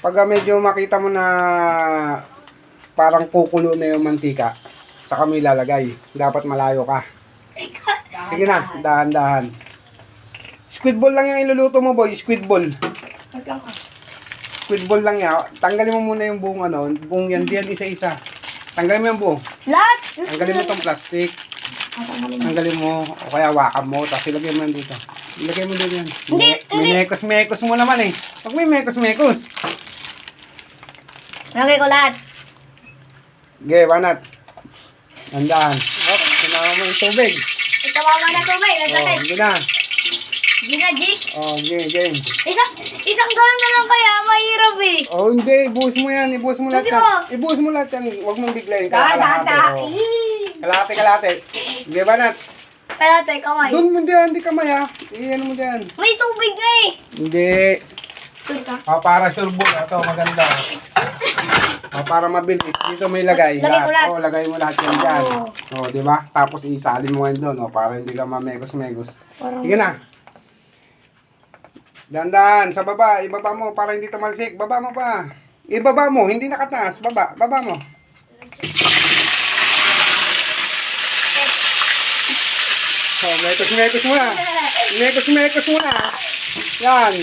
Pag medyo makita mo na parang kukulo na yung mantika, saka mo ilalagay. Dapat malayo ka. Sige na, dahan-dahan. Squid ball lang yung iluluto mo, boy. Squid ball. Squid ball lang yan. Tanggalin mo muna yung buong buong yan. Diyan isa-isa. Tanggalin mo yung buo. Lahat? Tanggalin mo tong plastic. Tanggalin mo. O kaya wakan mo. Tapos ilagay mo yan dito. Ilagay mo din yan. May mekos-mekos mo naman eh. Pag may mekos-mekos. Lagay ko lahat. Okay, banat. Tandaan. Hop, sinama mo yung tubig. Ito mama na tubig. Oh, sige na. Gina, G. Oh, game. Isang galon na lang kaya, mahirap eh. Oh, hindi. Ibuhos mo yan. Ibuhos mo lahat Hindi yan. mo. Ibuhos mo lahat yan. Huwag mong biglayin. Kalahati. Oh. Kalahati. Okay, banat. Kalate, kamay. Doon mo dyan. Hindi kamay ha. Iyan mo dyan. May tubig na eh. Hindi. Doon ka. Oh, para sure ball. Ito, maganda. Oh, para mabilis. Dito may lagay. Lagay ko lahat. Oh, lagay mo lahat yan dyan. Oo. Oh, di ba? Tapos isalin mo yan doon. Oh, para hindi ka mamegos-megos. Sige na. Dandan sa baba. Ibaba mo para hindi tumalsik. Baba mo pa. Ibaba mo. Hindi nakataas. Baba. Baba mo. Oh, mekos-mekos mo na. Mekos-mekos mo na. Yan.